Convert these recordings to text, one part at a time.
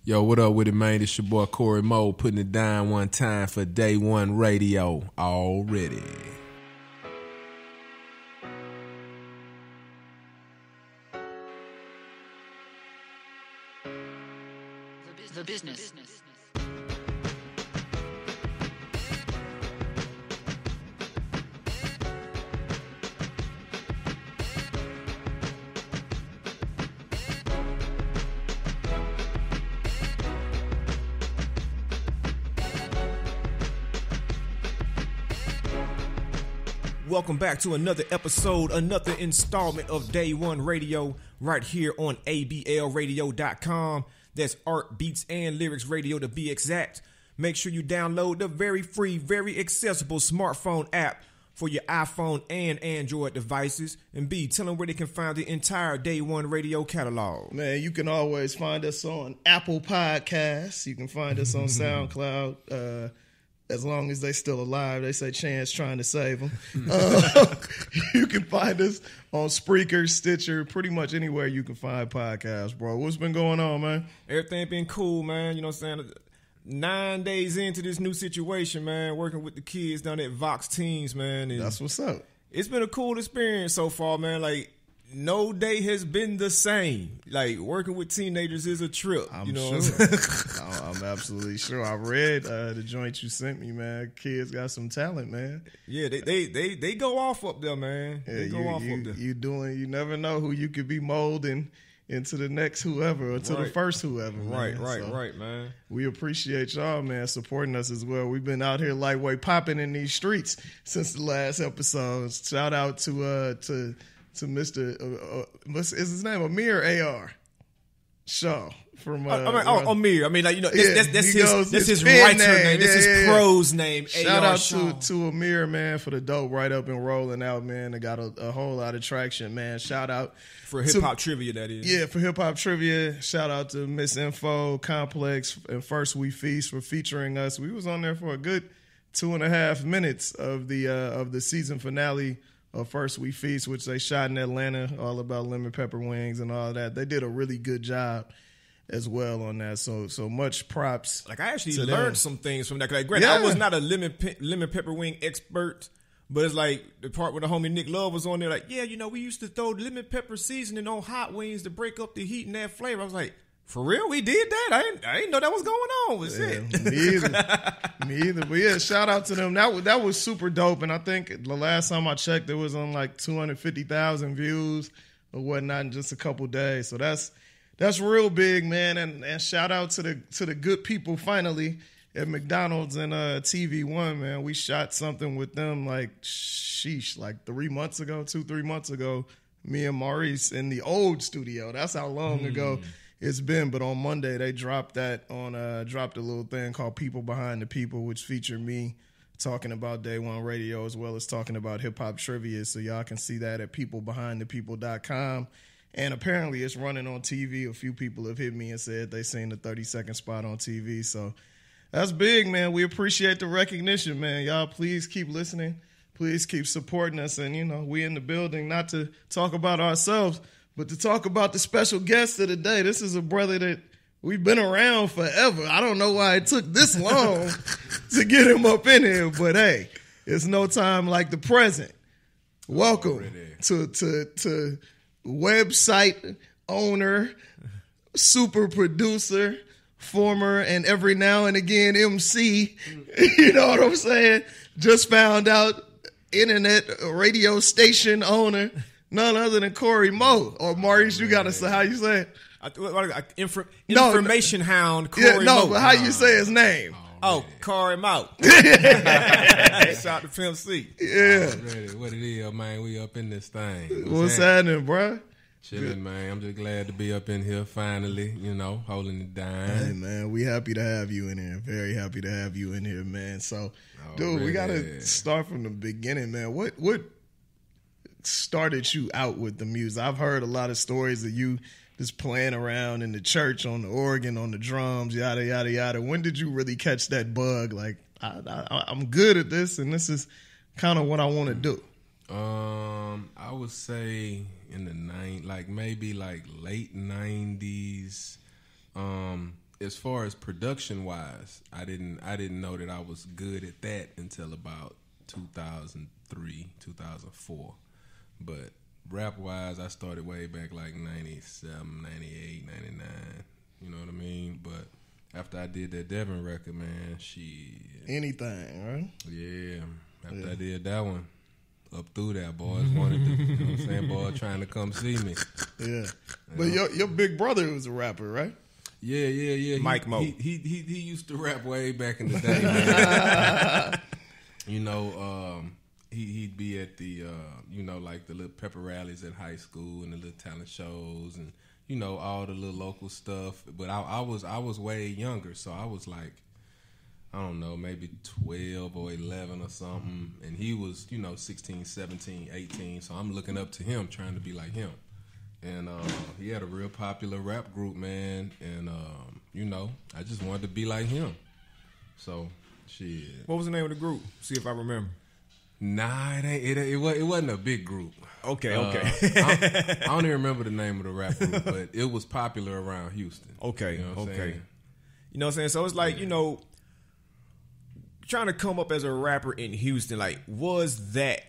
Yo, what up with it, man? It's your boy Cory Mo putting it down one time for Day One Radio already. The business. Welcome back to another episode, another installment of Day One Radio right here on ablradio.com. That's Art, Beats, and Lyrics Radio to be exact. Make sure you download the very free, very accessible smartphone app for your iPhone and Android devices. And B, tell them where they can find the entire Day One Radio catalog. Man, you can always find us on Apple Podcasts. You can find us on SoundCloud. As long as they still alive, they say Chance trying to save them. You can find us on Spreaker, Stitcher, pretty much anywhere you can find podcasts, bro. What's been going on, man? Everything been cool, man. You know what I'm saying? 9 days into this new situation, man, working with the kids down at Vox Teams, man. And that's what's up. It's been a cool experience so far, man. Like, no day has been the same. Like, working with teenagers is a trip. I'm sure. I'm absolutely sure. I read the joint you sent me, man. Kids got some talent, man. Yeah, they go off up there, man. Yeah, they go off up there. You never know who you could be molding into the next whoever or to the first whoever. Right, man. Right, man. We appreciate y'all, man, supporting us as well. We've been out here lightweight popping in these streets since the last episode. Shout out to Mr. What's his name? Amir A.R. Shaw from Amir. I mean, like, you know, that's his writer name. That's his prose name. Shout out to Amir, man, for the dope write up and rolling out, man. They got a whole lot of traction, man. Shout out for hip hop trivia, that is. Yeah, for hip hop trivia. Shout out to Miss Info, Complex, and First We Feast for featuring us. We was on there for a good 2.5 minutes of the season finale of First We Feast, which they shot in Atlanta, all about lemon pepper wings and all that. They did a really good job as well on that. So much props. Like, I actually learned some things from that. Like, granted, I was not a lemon pepper wing expert, but it's like the part where the homie Nick Love was on there, like, yeah, you know, we used to throw lemon pepper seasoning on hot wings to break up the heat and that flavor. I was like, for real, we did that? I didn't know that was going on. Was it? Me either. But yeah, shout out to them. That was super dope. And I think the last time I checked, it was on like 250,000 views or whatnot in just a couple days. So that's real big, man. And shout out to the good people finally at McDonald's and TV One, man. We shot something with them like 3 months ago, 2-3 months ago. Me and Maurice in the old studio. That's how long ago it's been. But on Monday they dropped that on dropped a little thing called People Behind the People, which featured me talking about Day One Radio as well as talking about hip hop trivia. So y'all can see that at peoplebehindthepeople.com. And apparently it's running on TV. A few people have hit me and said they seen the 30-second spot on TV. So that's big, man. We appreciate the recognition, man. Y'all please keep listening. Please keep supporting us. And, you know, we in the building not to talk about ourselves, but to talk about the special guest of the day. This is a brother that we've been around forever. I don't know why it took this long to get him up in here, but hey, it's no time like the present. Welcome to website owner, super producer, former and every now and again MC. You know what I'm saying? Just found out internet radio station owner. None other than Cory Mo. Or Maurice, you gotta say how you say it. Information hound Cory Mo. But how you say his name? Cory Mo. Shout out to Pimp C. Yeah. What it is, man? We up in this thing. What's happening, bro? Chilling, man. I'm just glad to be up in here finally, you know, holding it down. Hey, man, we happy to have you in here. Very happy to have you in here, man. So, dude, we got to start from the beginning, man. What started you out with the music? I've heard a lot of stories of you just playing around in the church on the organ, on the drums, yada, yada, yada. When did you really catch that bug? Like, I'm good at this, and this is kind of what I want to do. I would say in the late 90s. as far as production wise, I didn't know that I was good at that until about 2003, 2004. But rap wise, I started way back like 97, 98, 99. You know what I mean? But after I did that Devin record, man, anything, right? Yeah. After I did that one, up through that, boys wanted to, you know what I'm saying, boy, trying to come see me. Yeah. But your big brother was a rapper, right? Yeah. Mike Mo. He used to rap way back in the day, man. You know, he'd be at the, you know, like the little pepper rallies at high school and the little talent shows and, you know, all the little local stuff. But I was way younger, so I was like, I don't know, maybe 12 or 11 or something. And he was, you know, 16, 17, 18. So I'm looking up to him, trying to be like him. And he had a real popular rap group, man. And, you know, I just wanted to be like him. So, shit. What was the name of the group? See if I remember. Nah, it wasn't a big group. Okay. I don't even remember the name of the rap group, but it was popular around Houston. Okay, you know what I'm saying? You know what I'm saying? So it's like, you know, trying to come up as a rapper in Houston, like, was that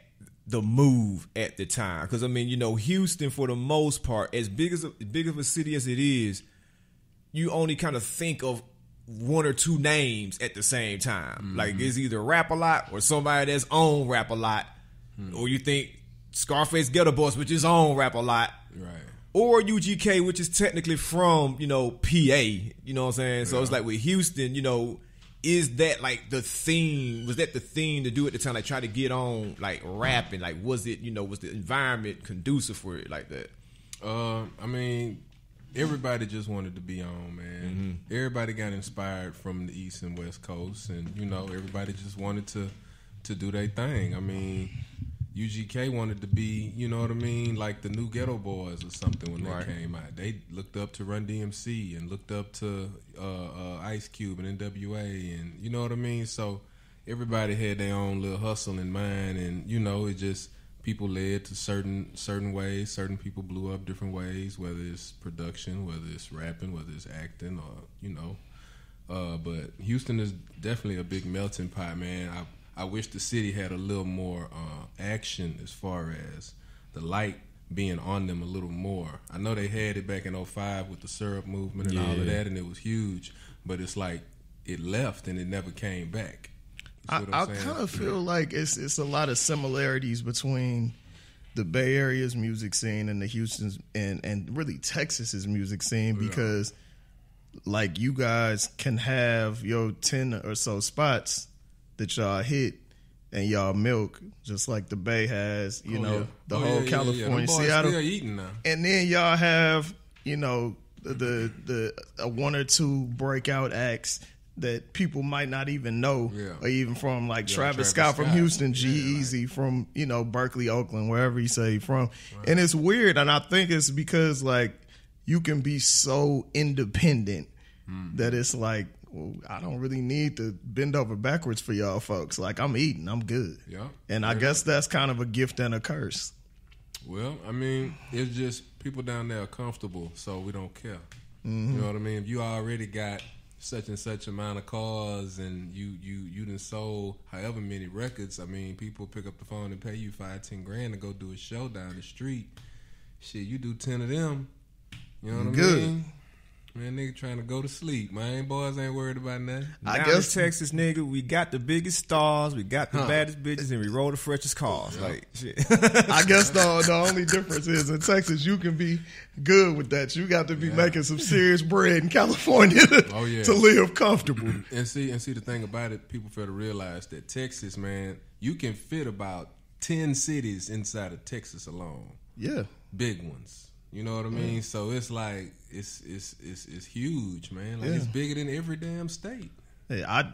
the move at the time? Because, I mean, you know, Houston, for the most part, as big of a city as it is, you only kind of think of one or two names at the same time. Mm-hmm. Like, it's either Rap A Lot or somebody that's on Rap A Lot, or you think Scarface Ghetto Boss, which is on Rap A Lot, right? Or UGK, which is technically from, you know, PA. You know what I'm saying? So it's like with Houston, you know, is that like the theme? Was that the theme to do at the time? Like try to get on like rapping? Like was it, you know, was the environment conducive for it like that? I mean, everybody just wanted to be on, man. Mm-hmm. Everybody got inspired from the East and West Coast, and you know, everybody just wanted to do their thing. I mean, UGK wanted to be, you know what I mean, like the new Ghetto Boys or something when they came out. They looked up to Run DMC and looked up to Ice Cube and NWA, and you know what I mean. So everybody had their own little hustle in mind, and you know, it just people led to certain ways. Certain people blew up different ways, whether it's production, whether it's rapping, whether it's acting, or you know. But Houston is definitely a big melting pot, man. I wish the city had a little more action as far as the light being on them a little more. I know they had it back in 2005 with the syrup movement and all of that, and it was huge. But it's like it left and it never came back. I kind of feel like it's a lot of similarities between the Bay Area's music scene and the Houston's and really Texas's music scene, because like you guys can have your 10 or so spots that y'all hit and y'all milk, just like the Bay has, you know, the whole California, Seattle. Still eating now. And then y'all have, you know, the one or two breakout acts that people might not even know, or even from like Travis Scott from Houston, G-Eazy from, you know, Berkeley, Oakland, wherever you say you're from. Right. And it's weird, and I think it's because like you can be so independent that it's like, well, I don't really need to bend over backwards for y'all folks. Like, I'm eating, I'm good. Yeah. And I guess that's kind of a gift and a curse. Well, I mean, it's just people down there are comfortable, so we don't care. Mm-hmm. You know what I mean? If you already got such and such amount of cars and you done sold however many records, I mean, people pick up the phone and pay you $5-10 grand to go do a show down the street. Shit, you do 10 of them, you know what I mean? Man, nigga trying to go to sleep. Man, boys ain't worried about nothing. I guess Texas, nigga, we got the biggest stars, we got the baddest bitches, and we roll the freshest cars. Like shit. I guess the only difference is in Texas, you can be good with that. You got to be making some serious bread in California to live comfortable. And see the thing about it, people fail to realize that Texas, man, you can fit about 10 cities inside of Texas alone. Yeah, big ones. You know what I mean? So it's like it's huge, man. Like it's bigger than every damn state. Hey, I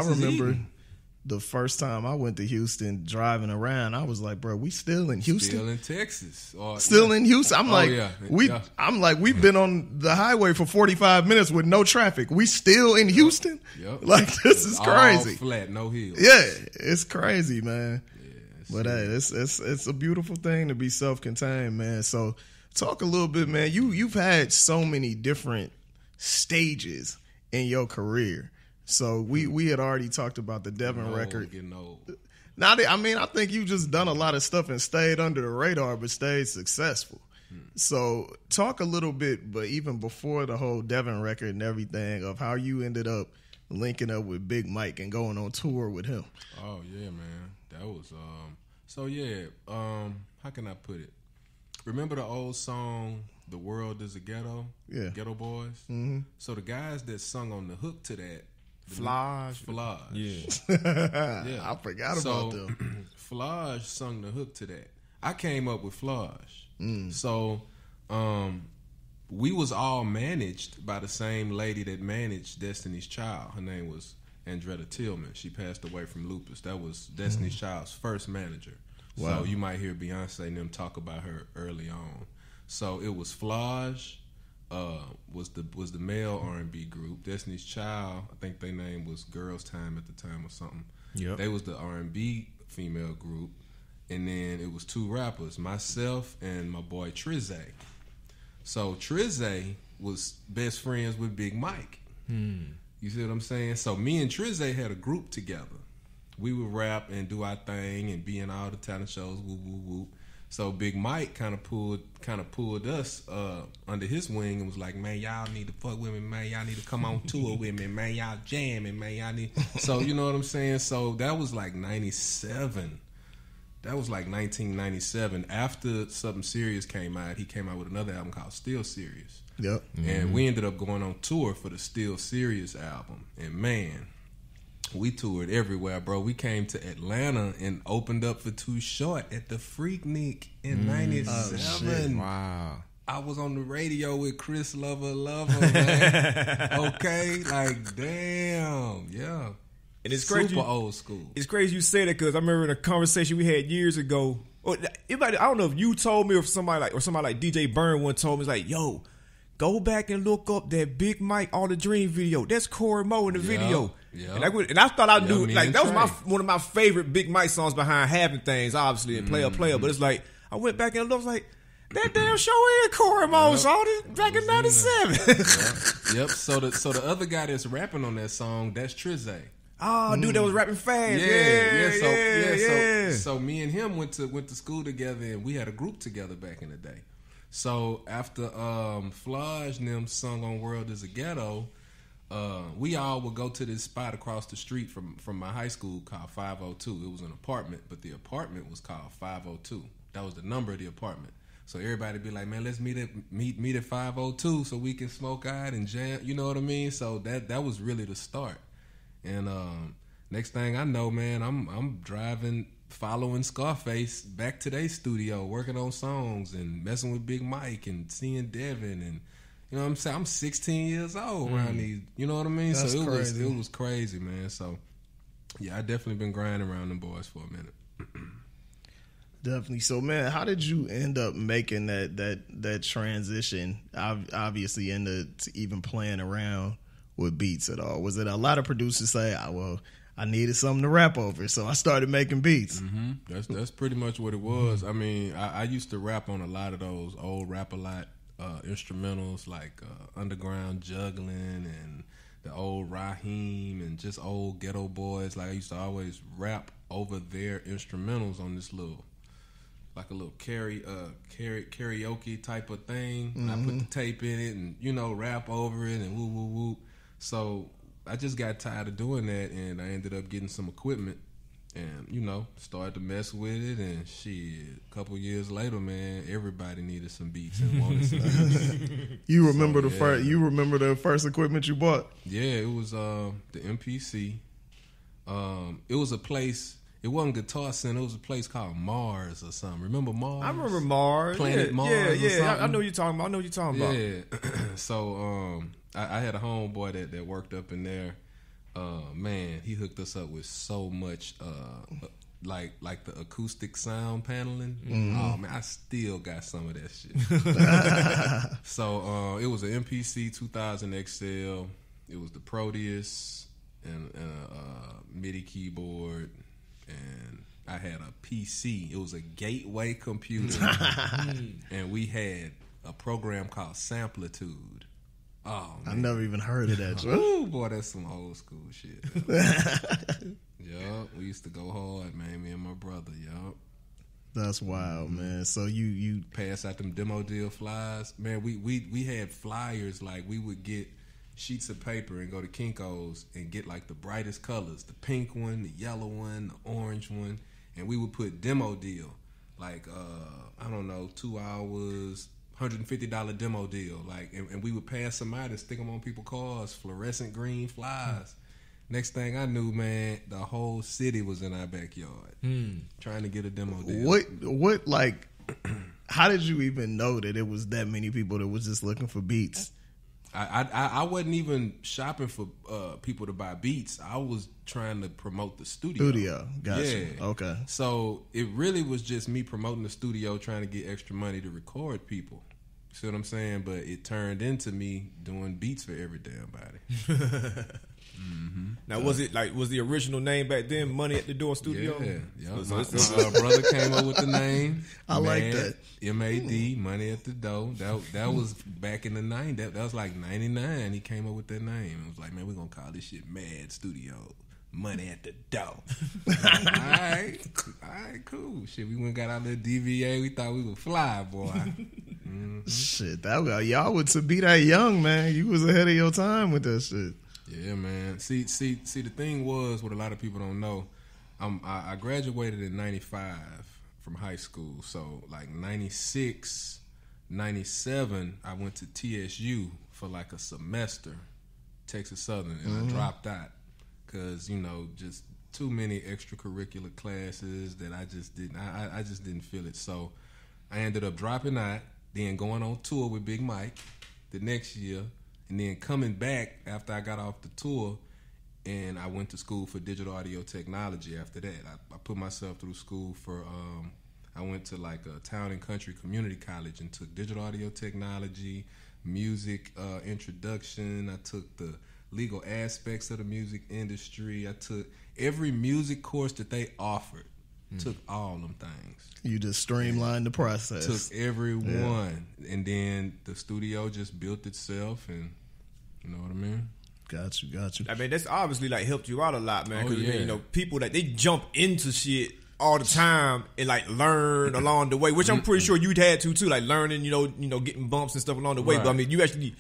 remember the first time I went to Houston driving around, I was like, bro, we still in Houston? Still in Texas. Still in Houston. I'm like, we've been on the highway for 45 minutes with no traffic. We still in Houston? Yep. Like, this is crazy. All flat, no hills. Yeah, it's crazy, man. But hey, it's a beautiful thing to be self-contained, man. So talk a little bit, man. You've had so many different stages in your career. So we had already talked about the Devin record. Getting old. Now, I think you just done a lot of stuff and stayed under the radar, but stayed successful. So talk a little bit, but even before the whole Devin record and everything, of how you ended up linking up with Big Mike and going on tour with him. Oh yeah, man, that was how can I put it? Remember the old song "The World Is a Ghetto"? Yeah, Ghetto Boys. Mm-hmm. So the guys that sung on the hook to that, Flage. Yeah, I forgot about them. Flage sung the hook to that. I came up with Flage. So we was all managed by the same lady that managed Destiny's Child. Her name was Andretta Tillman. She passed away from lupus. That was Destiny's Child's first manager. Wow. So you might hear Beyonce and them talk about her early on. So it was Flage, was the male R&B group. Destiny's Child, I think their name was Girls Time at the time or something. Yep. They was the R&B female group. And then it was two rappers, myself and my boy Trizay. So Trizay was best friends with Big Mike. You see what I'm saying? So me and Trizay had a group together. We would rap and do our thing and be in all the talent shows, whoop, whoop, whoop. So Big Mike kind of pulled us under his wing and was like, man, y'all need to fuck with me, man. Y'all need to come on tour with me, man. Y'all jamming, man. Y'all need. So you know what I'm saying? So that was like 97. That was like 1997. After Something Serious came out, he came out with another album called Still Serious. Yep. And we ended up going on tour for the Still Serious album. And man, we toured everywhere, bro. We came to Atlanta and opened up for Too Short at the Freaknik in 97. Wow. I was on the radio with Chris Lover, man. Okay? Like, damn. Yeah. And it's super crazy. Old school. It's crazy you say that because I remember in a conversation we had years ago. I don't know if you told me or somebody like DJ Byrne one told me, it's like, yo, go back and look up that Big Mike All the Dream video. That's Cory Mo in the video. Yeah. And I thought I knew, like, that was Trey. one of my favorite Big Mike songs behind Having Things, obviously, and Player. But it's like, I went back and looked, I was like, that damn show is Cory Mo song back in 97. Yep. So the other guy that's rapping on that song, that's Trizay. Oh, dude, that was rapping fast. So me and him went to school together, and we had a group together back in the day. So after Flage and them sung on World Is a Ghetto, we all would go to this spot across the street from my high school called 502. It was an apartment, but the apartment was called 502. That was the number of the apartment. So everybody be like, man, let's meet at 502 so we can smoke out and jam. You know what I mean? So that was really the start. And next thing I know, man, I'm driving, following Scarface back to their studio, working on songs and messing with Big Mike and seeing Devin, and you know what I'm saying? I'm 16 years old around these, you know what I mean? That's so crazy. it was crazy, man. So yeah, I definitely been grinding around them boys for a minute. Definitely. So, man, how did you end up making that transition? Obviously, into even playing around with beats at all? Was it a lot of producers say, I needed something to rap over, so I started making beats? Mm-hmm. That's pretty much what it was. I mean, I used to rap on a lot of those old Rap-A-Lot instrumentals, like Underground Juggling and the old Raheem and just old Ghetto Boys. Like, I used to always rap over their instrumentals on this little karaoke type of thing. And I put the tape in it and, you know, rap over it and woo woo woo. So I just got tired of doing that, and I ended up getting some equipment and, you know, started to mess with it. And shit, a couple years later, man, everybody needed some beats and wanted some beats. You remember the first equipment you bought? Yeah, it was the MPC. It was a place. It wasn't Guitar Center. It was a place called Mars or something. Remember Mars? I remember Mars. Planet Mars. Yeah. I know what you're talking about. Yeah. So I had a homeboy that worked up in there. Man, he hooked us up with so much like the acoustic sound paneling. Oh man, I still got some of that shit. So it was an MPC 2000 XL. It was the Proteus and a MIDI keyboard. And I had a PC. It was a gateway computer. And we had a program called Samplitude. Oh, man. I never even heard of that, Joe. Oh, boy, that's some old school shit. Yup. We used to go hard, man, me and my brother, yup. That's wild, man. So you Pass out them demo deal flyers. Man, we had flyers, like we would get sheets of paper and go to Kinko's and get like the brightest colors, the pink one, the yellow one, the orange one, and we would put demo deal, like I don't know, 2 hours, $150 demo deal, like, and we would pass them out and stick them on people's cars, fluorescent green flies. Next thing I knew, man, the whole city was in our backyard trying to get a demo deal. what like? How did you even know that it was that many people that was just looking for beats? I wasn't even shopping for people to buy beats. I was trying to promote the studio. Gotcha. Yeah. Okay. So it really was just me promoting the studio, trying to get extra money to record people. You see what I'm saying? But it turned into me doing beats for every damn body. Now, was the original name back then Money at the Door Studio? Yeah. My brother came up with the name. I like that. MAD, Money at the Door. That was back in the 90s. That was like 99. He came up with that name. It was like, man, we're going to call this shit Mad Studio. Money at the Door. All right, cool. Shit, we went and got our little DVA. We thought we would fly, boy. Shit, y'all would to be that young, man. You was ahead of your time with that shit. Yeah, man. See. The thing was, what a lot of people don't know, I graduated in '95 from high school. So like '96, '97, I went to TSU for like a semester, Texas Southern, and I dropped out because just too many extracurricular classes that I just didn't. I just didn't feel it. So I ended up dropping out, then going on tour with Big Mike the next year. And then coming back after I got off the tour, and I went to school for digital audio technology after that. I put myself through school for, I went to like a town and country community college and took digital audio technology, music introduction. I took the legal aspects of the music industry. I took every music course that they offered. Took all them things. You just streamlined the process. Took every one. And then the studio just built itself, and you know what I mean? Got you. I mean, that's obviously like helped you out a lot, man. Because yeah. People that they jump into shit all the time and like learn along the way, which I'm pretty sure you'd had to too, like learning, getting bumps and stuff along the way. Right. But I mean, you actually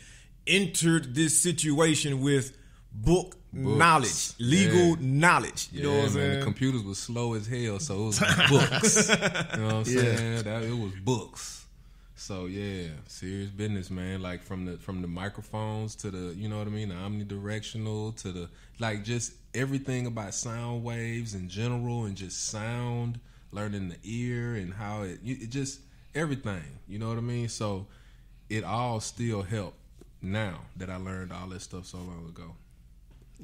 entered this situation with books. Knowledge, legal knowledge. You know what I'm saying? The computers was slow as hell, so it was books. You know what I'm saying? It was books. So yeah, serious business, man. Like from the microphones to the, you know what I mean, the omnidirectional to the like just everything about sound waves in general and just sound, learning the ear and how it just everything. You know what I mean? So it all still helped now that I learned all that stuff so long ago.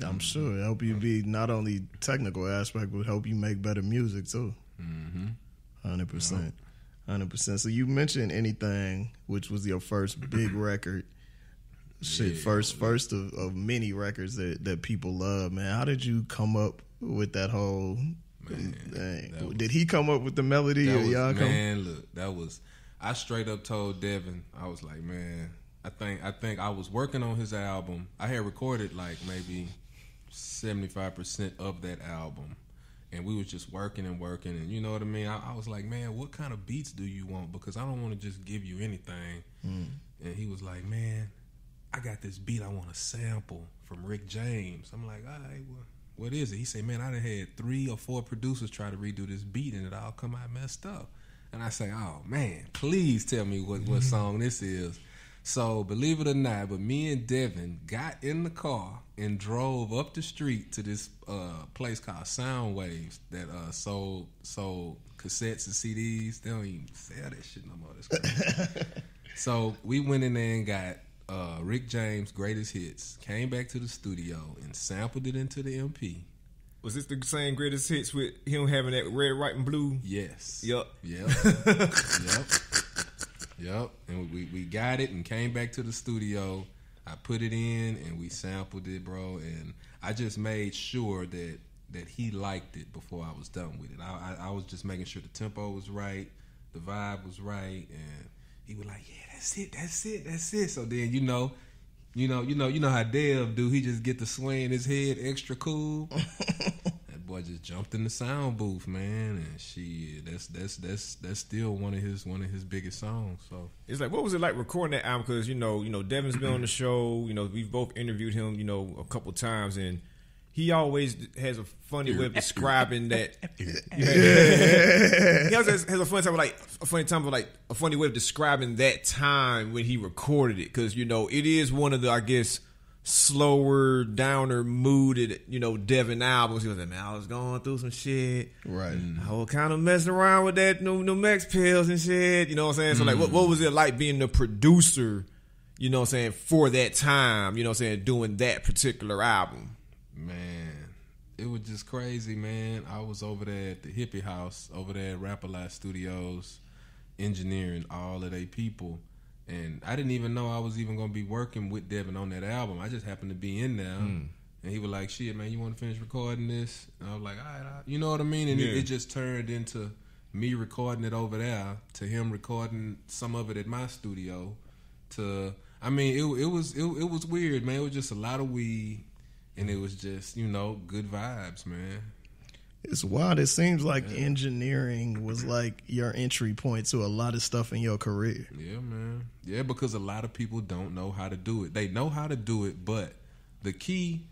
I'm sure it help you be not only technical aspect, but help you make better music too. 100%. 100%. So you mentioned Anything, which was your first big record. Shit, first of many records that people love, man. How did you come up with that whole thing? Did he come up with the melody or y'all come? Man, look, that was. I straight up told Devin, I was like, man, I think I was working on his album. I had recorded like maybe 75% of that album, and we was just working, and you know what I mean. I was like, man, what kind of beats do you want? Because I don't want to just give you anything. And he was like, man, I got this beat I want to sample from Rick James. I'm like, all right, well, what is it? He said, man, I done had 3 or 4 producers try to redo this beat, and it all come out messed up. And I say, oh man, please tell me what song this is. So, believe it or not, but me and Devin got in the car and drove up the street to this place called Sound Waves that sold cassettes and CDs. They don't even sell that shit no more. That's crazy. So, we went in there and got Rick James' Greatest Hits, came back to the studio and sampled it into the MP. Was this the same Greatest Hits with him having that red, white, and blue? Yes. Yep. Yep. And we got it and came back to the studio. I put it in and we sampled it, bro. And I just made sure that he liked it before I was done with it. I was just making sure the tempo was right, the vibe was right, and he was like, yeah, that's it. So then, You know how Dev do. He just get to swaying his head extra cool. That boy just jumped in the sound booth, man, and shit, that's still one of his biggest songs. So it's like, what was it like recording that album? Because you know, Devin's been on the show. You know, we've both interviewed him, you know, a couple times, and he always has a funny way of describing that. He always has a funny way of describing that time when he recorded it. Because, you know, it is one of the, I guess, slower, downer, mooded, you know, Devin albums. He was like, man, I was going through some shit. Right. I was kind of messing around with that no Mex pills and shit. You know what I'm saying? So, like, what was it like being the producer, you know what I'm saying, for that time, you know what I'm saying, doing that particular album? Man, it was just crazy, man. I was over there at the Hippie House, over there at Rap-A-Lot Studios, engineering all of their people. And I didn't even know I was even going to be working with Devin on that album. I just happened to be in there. And he was like, shit, man, you want to finish recording this? And I was like, all right. You know what I mean? And it just turned into me recording it over there to him recording some of it at my studio. I mean, it was weird, man. It was just a lot of weed. And it was just, you know, good vibes, man. It's wild. It seems like engineering was like your entry point to a lot of stuff in your career. Yeah, man. Yeah, because a lot of people don't know how to do it. They know how to do it, but the key,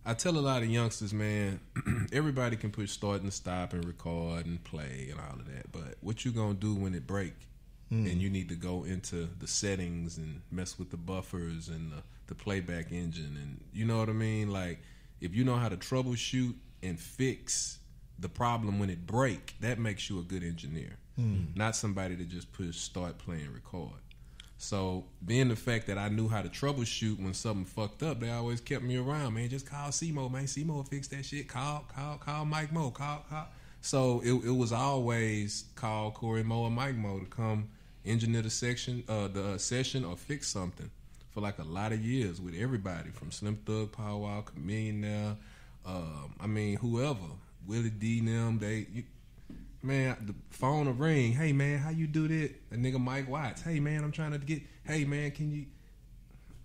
I tell a lot of youngsters, man, everybody can push start and stop and record and play and all of that. But what you going to do when it break? And you need to go into the settings and mess with the buffers and the playback engine, and you know what I mean? Like, if you know how to troubleshoot and fix the problem when it break, that makes you a good engineer. Not somebody that just push start, play, and record. So being the fact that I knew how to troubleshoot when something fucked up, they always kept me around, man. Just call C-Mo, man. C-Mo will fix that shit. Call Mike Mo. Call. So it was always call Cory Mo or Mike Mo to come engineer the session or fix something for like a lot of years with everybody from Slim Thug, Power Wow, Chameleon now. I mean, whoever, Willie D, them, man, the phone will ring. Hey, man, how you do that? A nigga Mike Watts. Hey, man, I'm trying to get, hey, man, can you?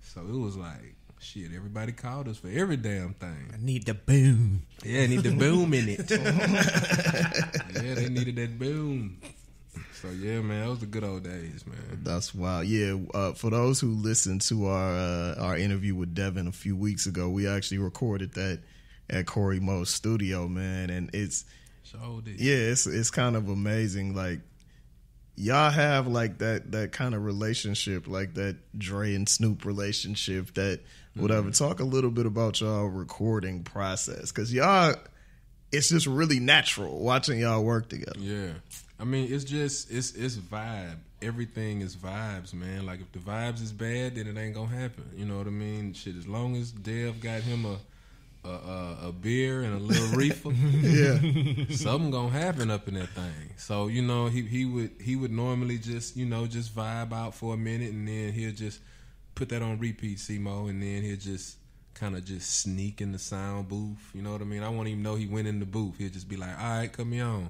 So it was like, shit, everybody called us for every damn thing. I need the boom. Yeah, I need the boom in it. Yeah, they needed that boom. So yeah, man, that was the good old days, man. That's wild. Yeah, for those who listened to our interview with Devin a few weeks ago, we actually recorded that at Cory Mo's studio, man, and it's kind of amazing. Like, y'all have like that kind of relationship, like that Dre and Snoop relationship, that whatever. Talk a little bit about y'all recording process, because y'all, it's just really natural watching y'all work together. Yeah. I mean, it's just, it's vibe. Everything is vibes, man. Like, if the vibes is bad, then it ain't gonna happen. You know what I mean? Shit, as long as Dev got him a beer and a little reefer, something gonna happen up in that thing. So, you know, he would normally just, you know, just vibe out for a minute, and then he'll just put that on repeat, C-Mo, and then he'll just kind of just sneak in the sound booth. You know what I mean? I won't even know he went in the booth. He'll just be like, all right, cut me on.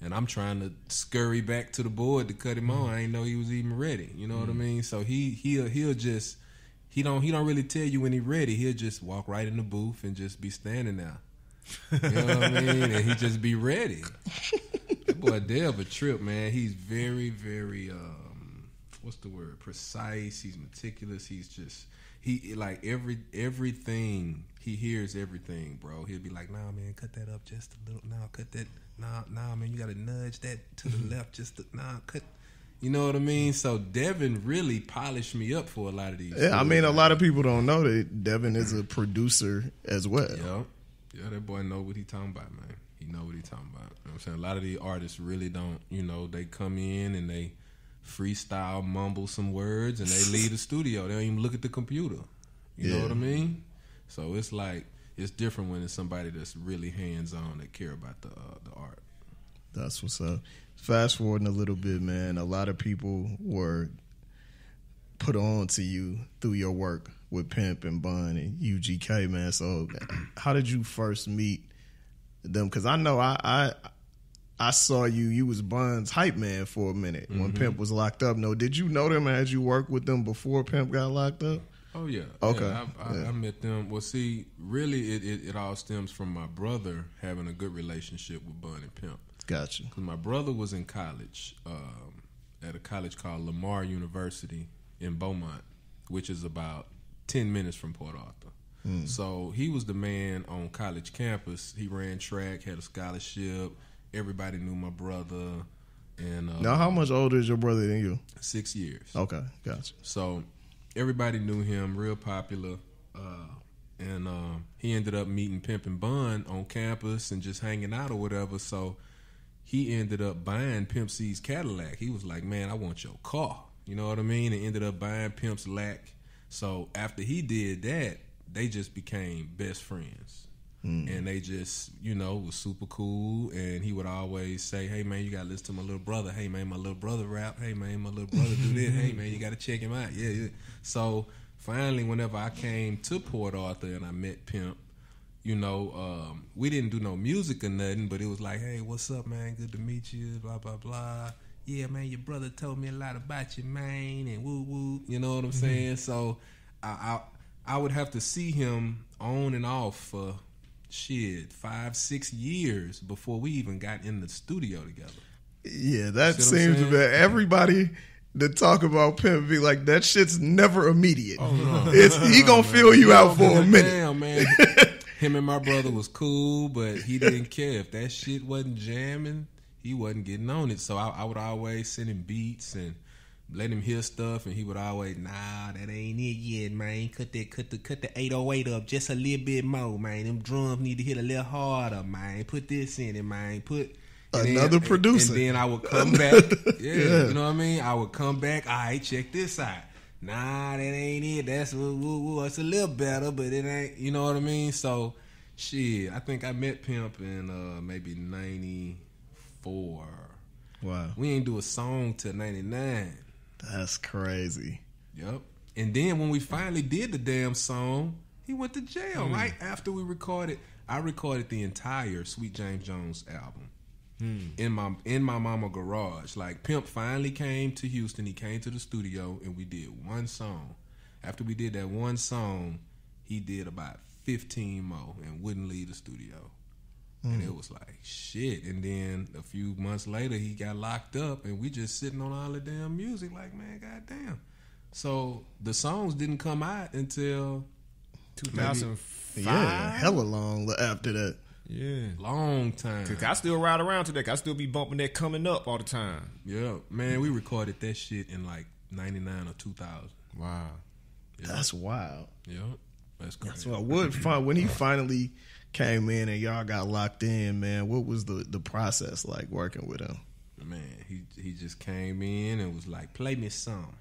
And I'm trying to scurry back to the board to cut him on. I didn't know he was even ready. You know what I mean? So he'll just, he don't really tell you when he's ready. He'll just walk right in the booth and just be standing there. You know what I mean? And he just be ready. That boy Dev a trip, man. He's very, very what's the word? Precise. He's meticulous. He's just, he like everything. He hears everything, bro. He'll be like, nah, man, cut that up just a little. Nah, cut that. Nah, man, you gotta nudge that to the left just to, cut. You know what I mean? So Devin really polished me up for a lot of these. Yeah, I mean, a lot of people don't know that Devin is a producer as well. Yeah, that boy know what he talking about, man. He know what he talking about. You know what I'm saying? A lot of these artists really don't, you know, they come in and they freestyle, mumble some words, and they leave the studio. They don't even look at the computer. You know what I mean? So it's like, it's different when it's somebody that's really hands-on, that care about the art. That's what's up. Fast forwarding a little bit, man, a lot of people were put on to you through your work with Pimp and Bun and UGK, man. So how did you first meet them? Because I know I saw you was Bun's hype man for a minute when Pimp was locked up. No, did you know them as you worked with them before Pimp got locked up? Oh yeah. Okay. Yeah, I met them. Well, see, really, it all stems from my brother having a good relationship with Bun and Pimp. Gotcha. Because my brother was in college at a college called Lamar University in Beaumont, which is about 10 minutes from Port Arthur. So he was the man on college campus. He ran track, had a scholarship. Everybody knew my brother. And Now, how much older is your brother than you? 6 years. Okay, gotcha. So everybody knew him, real popular. And he ended up meeting Pimp and Bun on campus and just hanging out or whatever. So he ended up buying Pimp C's Cadillac. He was like, man, I want your car. You know what I mean? And ended up buying Pimp's Lac. So after he did that, they just became best friends. And they just, was super cool. And he would always say, hey, man, you got to listen to my little brother. Hey, man, my little brother rap. Hey, man, my little brother do this. Hey, man, you got to check him out. Yeah. So finally, whenever I came to Port Arthur and I met Pimp, we didn't do no music or nothing, but it was like, hey, what's up, man? Good to meet you, blah, blah, blah. Yeah, man, your brother told me a lot about you, man, and woo-woo. You know what I'm saying? So I would have to see him on and off for 5-6 years before we even got in the studio together. Yeah, that seems to be everybody that talk about Pimp be like, that shit's never immediate. Oh, no. He gonna feel you out for a minute. Damn, man. Him and my brother was cool, but he didn't care. If that shit wasn't jamming, he wasn't getting on it. So I would always send him beats and let him hear stuff, and he would always, nah, that ain't it yet, man. Cut the 808 up just a little bit more, man. Them drums need to hit a little harder, man. Put this in it, man. Put another producer. And then I would come back. Yeah, you know what I mean? I would come back. All right, check this out. Nah, that ain't it. That's it's a little better, but it ain't. You know what I mean? So, I think I met Pimp in maybe 94. Wow. We ain't do a song till 99. That's crazy. Yep. And then when we finally did the damn song, he went to jail right after we recorded. I recorded the entire Sweet James Jones album in my mama garage. Like, Pimp finally came to Houston. He came to the studio and we did one song. After we did that one song, he did about 15 more and wouldn't leave the studio. And it was like, shit. And then a few months later, he got locked up, and we just sitting on all the damn music like, man, goddamn. So the songs didn't come out until 2005. Yeah, hella long after that. Yeah. Long time. Cause I still ride around to that. I still be bumping that Coming Up all the time. Yeah, man, we recorded that shit in like 99 or 2000. Wow. Yep. That's wild. Yep. That's crazy. So I would find when he finally came in and y'all got locked in, man, what was the process like working with him? Man, he just came in and was like, play me some.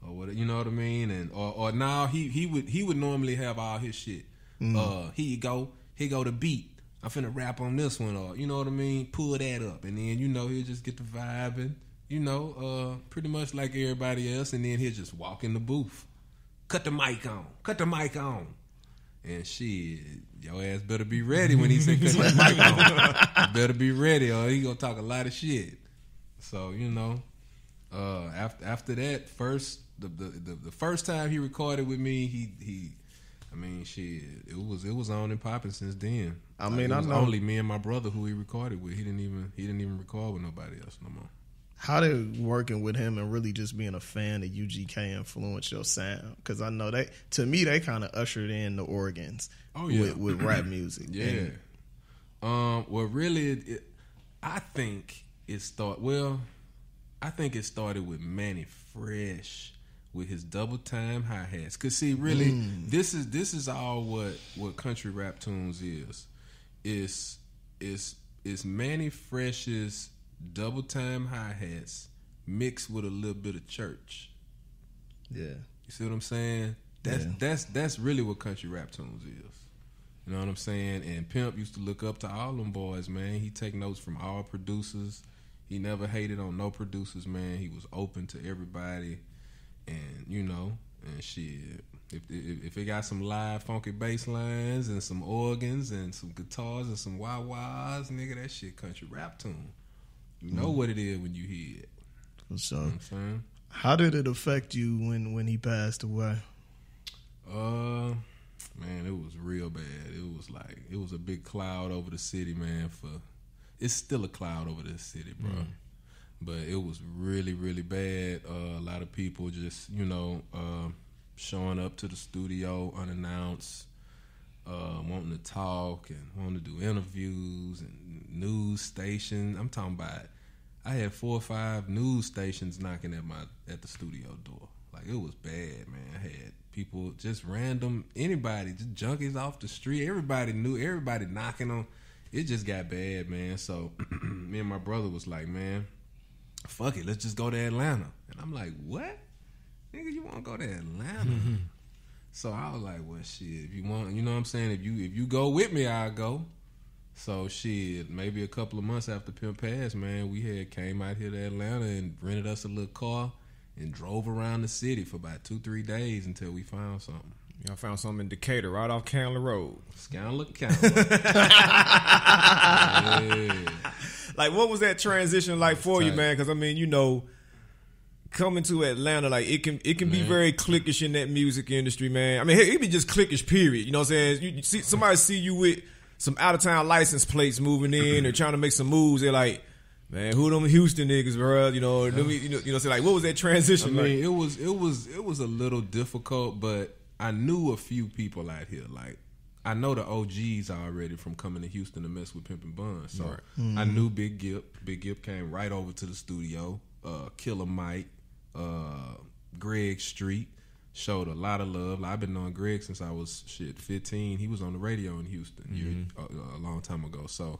Or what, you know what I mean? And or now he would normally have all his shit. Here you go the beat. I'm finna rap on this one, or you know what I mean? Pull that up, and then he'll just get the vibe, and pretty much like everybody else, and then he'll just walk in the booth, cut the mic on, and shit, your ass better be ready when he say cut the mic on. You better be ready, or he gonna talk a lot of shit. So after that, the first time he recorded with me, it was on and popping since then. I mean, I know only me and my brother who he recorded with. He didn't even record with nobody else no more. How did working with him and really just being a fan of UGK influence your sound? Because I know to me they kind of ushered in the organs. Oh yeah, with rap music. Yeah. Well, really, I think it started with Manny Fresh with his double time hi hats. Cause see, really, this is all what country rap tunes is. It's Manny Fresh's double time hi hats mixed with a little bit of church. Yeah, you see what I'm saying? That's really what country rap tunes is. You know what I'm saying? And Pimp used to look up to all them boys, man. He take notes from all producers. He never hated on no producers, man. He was open to everybody, and and shit. If it got some live funky bass lines and some organs and some guitars and some wah-wahs, nigga, that shit country rap tune. You know what it is when you hear it. For sure. You know what I'm saying? How did it affect you when he passed away? Man, it was real bad. It was a big cloud over the city, man. It's still a cloud over this city, bro. But it was really, really bad. A lot of people just, showing up to the studio unannounced, wanting to talk and wanting to do interviews and news stations. I'm talking about, I had 4 or 5 news stations knocking at the studio door. Like, it was bad, man. I had people, just random, anybody, just junkies off the street. Everybody knew, everybody knocking on. It just got bad, man. So me and my brother was like, man, fuck it, let's just go to Atlanta. And I'm like, what? Nigga, you want to go to Atlanta? So I was like, well, shit, if you want, you know what I'm saying? If you go with me, I'll go. So shit, maybe a couple of months after Pimp Pass, man, we came out here to Atlanta and rented us a little car and drove around the city for about 2-3 days until we found something. Y'all found something in Decatur, right off Candler Road. Candler. Yeah. Like, what was that transition like for you, man? Because I mean, coming to Atlanta, like it can be very cliquish in that music industry, man. I mean, it be just cliquish, period. You know what I'm saying? You see somebody see you with some out of town license plates moving in or trying to make some moves. They're like, man, who them Houston niggas, bro? You know, so like, what was that transition? I mean, like? it was a little difficult, but I knew a few people out here. Like, I know the OGs already from coming to Houston to mess with Pimpin' Bun. So I knew Big Gip. Big Gip came right over to the studio. Killer Mike, Greg Street showed a lot of love. Like, I've been knowing Greg since I was 15. He was on the radio in Houston a long time ago. So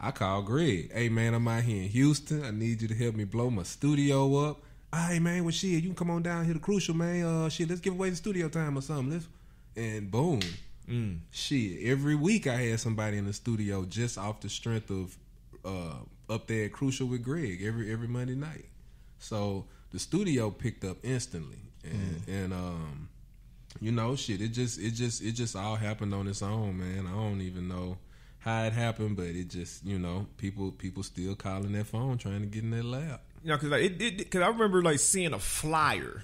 I called Greg. Hey man, I'm out here in Houston. I need you to help me blow my studio up. Hey man, well shit, you can come on down here to Crucial, man. Let's give away the studio time or something. And boom. Shit, every week I had somebody in the studio just off the strength of up there at Crucial with Greg every Monday night. So the studio picked up instantly, and shit, it just all happened on its own, man. I don't even know how it happened, but it just, people still calling that phone trying to get in that lab. Because because I remember like seeing a flyer,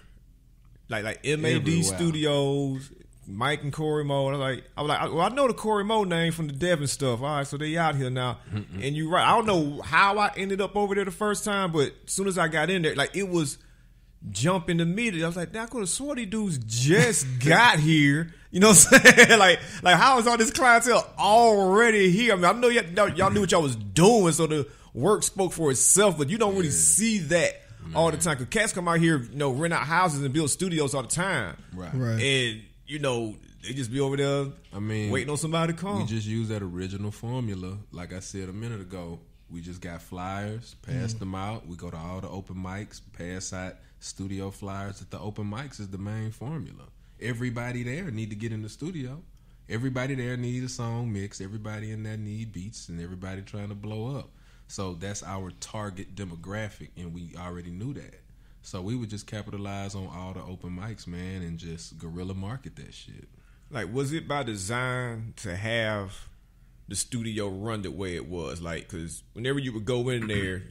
like MAD Everywhere. Studios, Mike and Cory Mo, and I was like, well, I know the Cory Mo name from the Devin stuff. All right, so they out here now. And you're right. I don't know how I ended up over there the first time, but as soon as I got in there, like, it was jumping immediately. I was like, I could have swore these dudes just got here. You know what I'm saying? like how is all this clientele already here? I mean, I know y'all knew what y'all was doing, so the work spoke for itself, but you don't really see that all the time. Because cats come out here, rent out houses and build studios all the time. Right. And they just be over there, waiting on somebody to come. We just use that original formula. Like I said a minute ago, we just got flyers, passed them out. We go to all the open mics, pass out studio flyers at the open mics is the main formula. Everybody there need to get in the studio. Everybody there need a song mix. Everybody in there need beats, and everybody trying to blow up. So that's our target demographic, and we already knew that. So we would just capitalize on all the open mics, man, and just guerrilla market that shit. Like, was it by design to have the studio run the way it was? Like, because whenever you would go in there,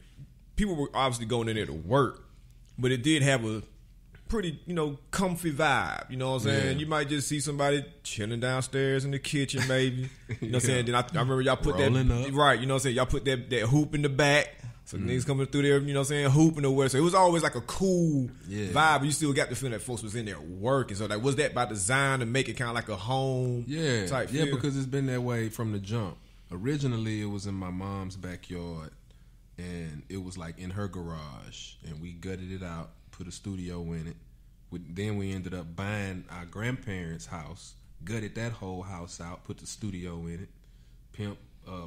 people were obviously going in there to work, but it did have a pretty, comfy vibe. You know what I'm saying? Yeah. You might just see somebody chilling downstairs in the kitchen, maybe. You know what I'm saying? Then I remember y'all put Rolling that up. right. You know what I'm saying? Y'all put that hoop in the back. So niggas coming through there, you know what I'm saying, hooping or whatever. So it was always like a cool vibe, but you still got the feeling that folks was in there working. So like, was that by design to make it kind of like a home type feel? Yeah, because it's been that way from the jump. Originally, it was in my mom's backyard, and it was like in her garage, and we gutted it out, put a studio in it. Then we ended up buying our grandparents' house, gutted that whole house out, put the studio in it. Pimp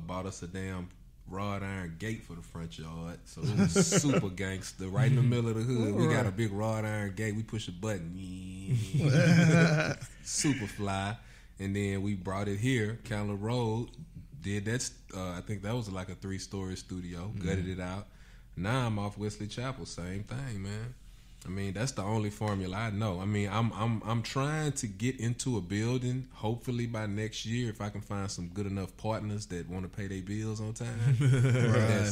bought us a damn wrought iron gate for the front yard, so it was super gangster, right in the middle of the hood. We got a big wrought iron gate. We push a button, super fly. And then we brought it here, Candler Road. Did that? I think that was like a 3-story studio. Gutted it out. Now I'm off Wesley Chapel. Same thing, man. I mean, that's the only formula I know. I mean, I'm trying to get into a building. Hopefully by next year, if I can find some good enough partners that want to pay their bills on time,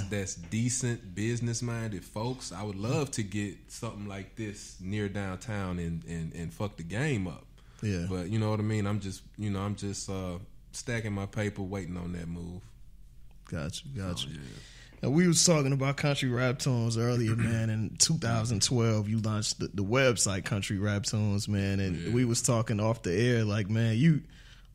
that's decent, business minded folks. I would love to get something like this near downtown and fuck the game up. Yeah. But you know what I mean? I'm just stacking my paper, waiting on that move. Gotcha. Yeah. Now, we was talking about Country Rap Tunes earlier, man. In 2012, you launched the website Country Rap Tunes, man. And we was talking off the air, like, man, you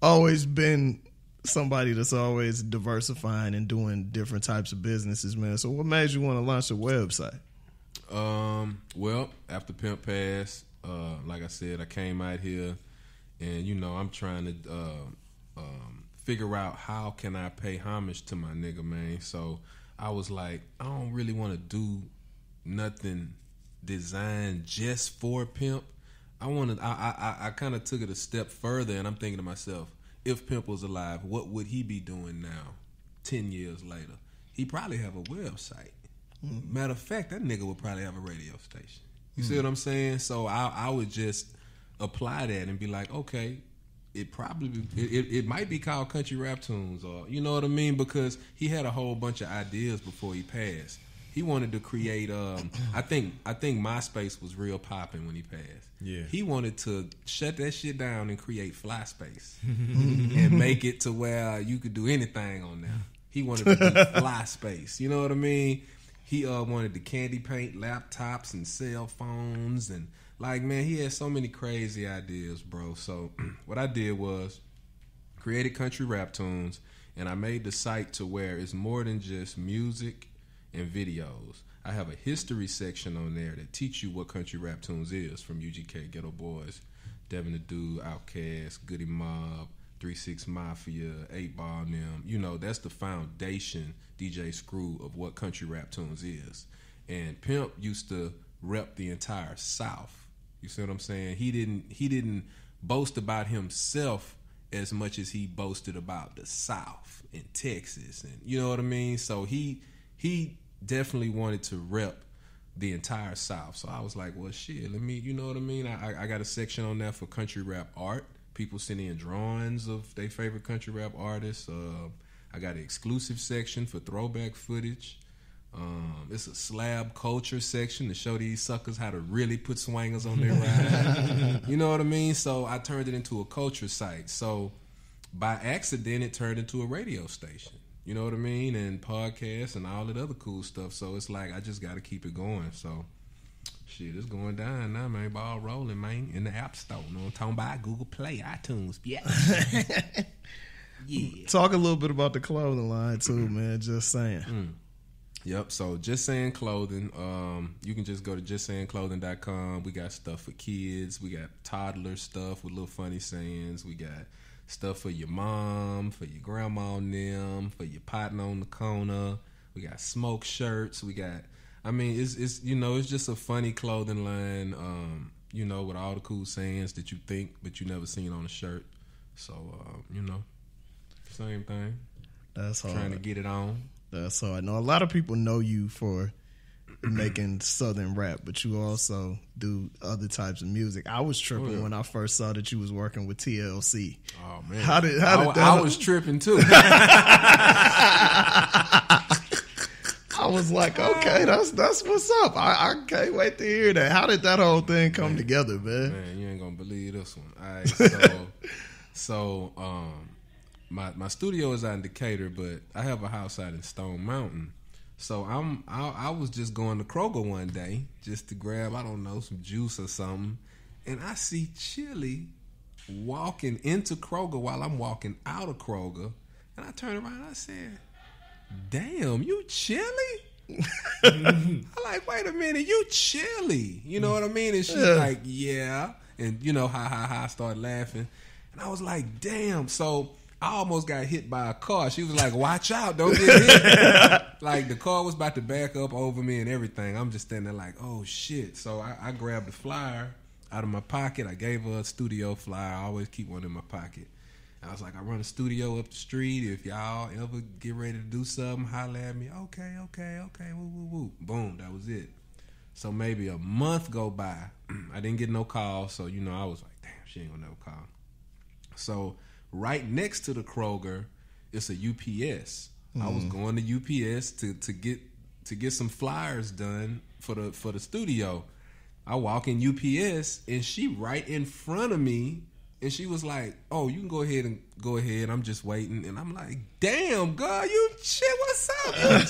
always been somebody that's always diversifying and doing different types of businesses, man. So what made you want to launch a website? Well, after Pimp passed, like I said, I came out here, and I'm trying to figure out how can I pay homage to my nigga, man. So I was like, I don't really want to do nothing designed just for Pimp. I kind of took it a step further, and I'm thinking to myself, if Pimp was alive, what would he be doing now, 10 years later? He probably have a website. Matter of fact, that nigga would probably have a radio station. You see what I'm saying? So I would just apply that and be like, okay, it might be called Country Rap Tunes, or you know what I mean? Because he had a whole bunch of ideas before he passed. He wanted to create. I think MySpace was real popping when he passed. Yeah. He wanted to shut that shit down and create FlySpace and make it to where you could do anything on there. He wanted to do FlySpace. You know what I mean? He wanted to candy paint laptops and cell phones, and like, man, he had so many crazy ideas, bro. So what I did was created Country Rap Tunes, and I made the site to where it's more than just music and videos. I have a history section on there that teach you what Country Rap Tunes is, from UGK, Ghetto Boys, Devin the Dude, Outkast, Goody Mob, 3-6 Mafia, 8 Ball and them. You know, that's the foundation, DJ Screw, of what Country Rap Tunes is. And Pimp used to rep the entire South. You see what I'm saying? He didn't boast about himself as much as he boasted about the South and Texas, and you know what I mean? So he definitely wanted to rep the entire South. So I was like, well, shit, let me, you know what I mean? I got a section on there for country rap art. People send in drawings of their favorite country rap artists. I got an exclusive section for throwback footage. It's a slab culture section to show these suckers how to really put swangers on their ride. You know what I mean? So I turned it into a culture site. So by accident, it turned into a radio station. You know what I mean? And podcasts and all that other cool stuff. So it's like, I just got to keep it going. So shit, it's going down now, man. Ball rolling, man, in the App Store. You know what I'm talking about? Google Play, iTunes. Yeah. Yeah. Talk a little bit about the clothing line too, man. Just saying. Yep. So Just Saying Clothing. You can just go to justsayingclothing.com. We got stuff for kids. We got toddler stuff with little funny sayings. We got stuff for your mom, for your grandma and them, for your partner on the corner. We got smoke shirts. We got, I mean, it's you know, it's just a funny clothing line, you know, with all the cool sayings that you think but you never seen on a shirt. So, you know, same thing. That's hard. Trying to get it on. That's hard. I know a lot of people know you for making Southern rap, but you also do other types of music. I was tripping when I first saw that you was working with TLC. Oh man, how did I was tripping too. I was like, okay, that's what's up. I can't wait to hear that. How did that whole thing come together, man? Man, you ain't gonna believe this one. All right, so my studio is out in Decatur, but I have a house out in Stone Mountain. So I was just going to Kroger one day just to grab, I don't know, some juice or something, and I see Chili walking into Kroger while I'm walking out of Kroger, and I turned around and I said, damn, you Chili? I'm like, wait a minute, you Chili? You know what I mean? And she's like, yeah. And, you know, I started laughing. And I was like, damn. So I almost got hit by a car. She was like, watch out, don't get hit. Like, the car was about to back up over me and everything. I'm just standing there like, oh, shit. So I grabbed the flyer out of my pocket. I gave her a studio flyer. I always keep one in my pocket. I was like, I run a studio up the street. If y'all ever get ready to do something, holler at me. Okay. Woo. Boom, that was it. So maybe a month go by. I didn't get no call. So, you know, I was like, damn, she ain't gonna never call. So right next to the Kroger, it's a UPS. I was going to UPS to get some flyers done for the studio. I walk in UPS and she right in front of me And she was like, "Oh, you can go ahead. I'm just waiting." And I'm like, "Damn, girl, you shit. What's up? You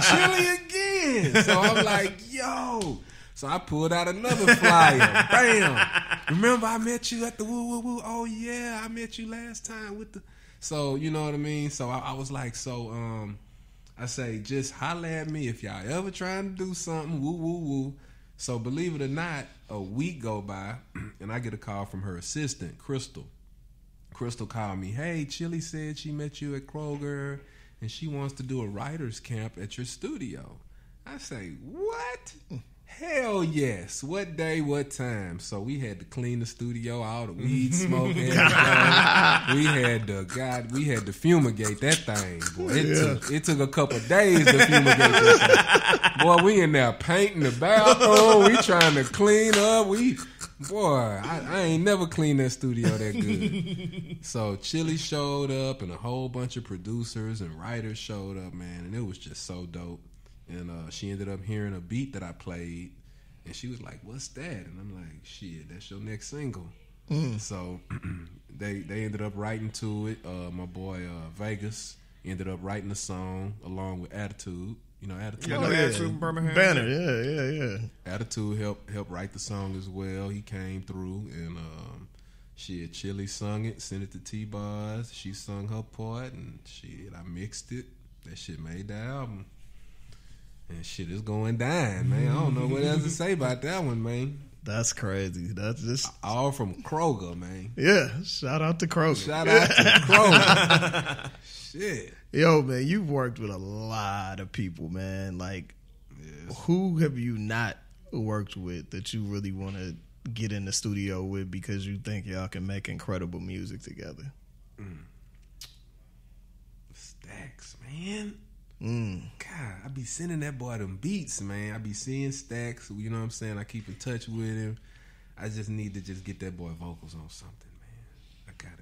chilly again." So I'm like, "Yo." So I pulled out another flyer. Bam. Remember I met you at the woo woo woo? Oh yeah, I met you last time with the. So you know what I mean. So I was like, I say, just holla at me if y'all ever trying to do something. Woo woo woo. So believe it or not, a week go by, and I get a call from her assistant, Crystal. Crystal called me. "Hey, Chili said she met you at Kroger, and she wants to do a writer's camp at your studio." I say, "What? Hell yes. What day, what time?" So we had to clean the studio, all the weed smoke had to go. We had to fumigate that thing. Boy, it took a couple of days to fumigate this thing. Boy, we in there painting the bathroom. We trying to clean up. I ain't never cleaned that studio that good. So Chili showed up, and a whole bunch of producers and writers showed up, man, and it was just so dope. And she ended up hearing a beat that I played, and she was like, "What's that?" And I'm like, "Shit, that's your next single." So they ended up writing to it. My boy Vegas ended up writing the song along with Attitude. You know Attitude? Attitude in Birmingham. Banner, yeah. Attitude helped write the song as well. He came through, and Chili sung it, sent it to T-Bars. She sung her part, and I mixed it. That shit made the album. And shit is going down, man. I don't know what else to say about that one, man. That's crazy. That's just all from Kroger, man. Yeah, shout out to Kroger. Shout out to Kroger. Shit. Yo, man, you've worked with a lot of people, man. Like, who have you not worked with that you really want to get in the studio with because you think y'all can make incredible music together? Stacks, man. God, I be sending that boy them beats, man. I be seeing Stacks, you know what I'm saying? I keep in touch with him. I just need to just get that boy vocals on something, man.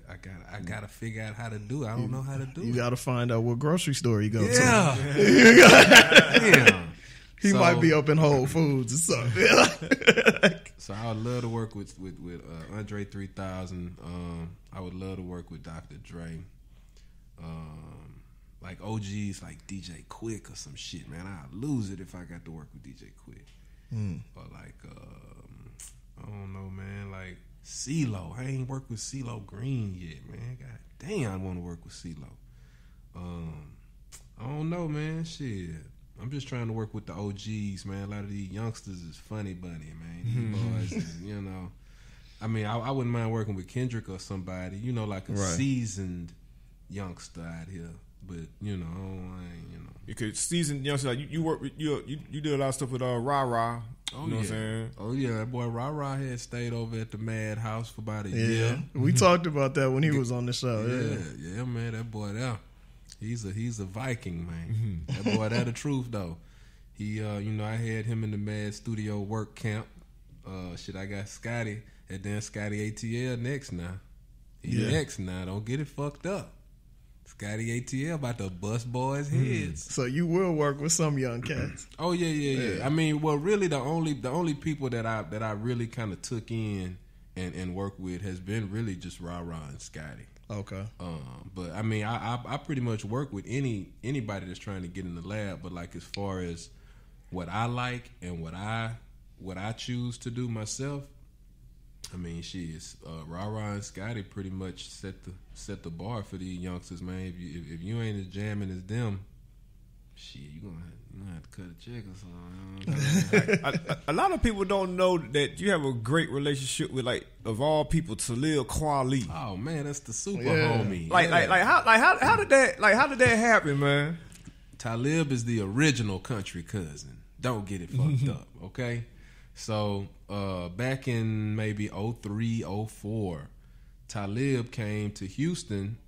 I gotta figure out how to do it. I don't know how to do it. You gotta find out what grocery store he goes to. Damn. He might be up in Whole Foods or something. So I would love to work with Andre 3000. I would love to work with Dr. Dre. Like OGs like DJ Quick or some shit, man. I'd lose it if I got to work with DJ Quick. Or like, I don't know, man, like CeeLo. I ain't worked with CeeLo Green yet, man. God damn, I want to work with CeeLo. I don't know, man. Shit. I'm just trying to work with the OGs, man. A lot of these youngsters is funny bunny, man. These boys, you know. I mean, I wouldn't mind working with Kendrick or somebody, you know, like a seasoned youngster out here. But you know, because seasoned youngster, like you work with you did a lot of stuff with Ra Ra. Oh, you know what I'm saying? Oh yeah, that boy Ra Ra had stayed over at the Madhouse for about a year. We talked about that when he was on the show. Yeah, man, that boy there, he's a Viking, man. That boy, that the truth though. He, you know, I had him in the Mad Studio work camp. I got Scotty, and then Scotty ATL next now. He next now. Don't get it fucked up. Scotty ATL about to bust boys' heads. So you will work with some young cats. Oh yeah. I mean, well, really, the only people that I really kind of took in and worked with has been really just Ra Ra and Scotty. Okay. But I mean, I pretty much work with anybody that's trying to get in the lab. But like as far as what I like and what I choose to do myself, I mean, Ra Ra and Scotty pretty much set the bar for these youngsters, man. If you ain't as jamming as them, shit, you gonna have to cut a check or something. A lot of people don't know that you have a great relationship with, like, of all people, Talib Kweli. Oh man, that's the super homie. How did that happen, man? Talib is the original country cousin. Don't get it fucked up, okay? So back in maybe 03, 04, Talib came to Houston.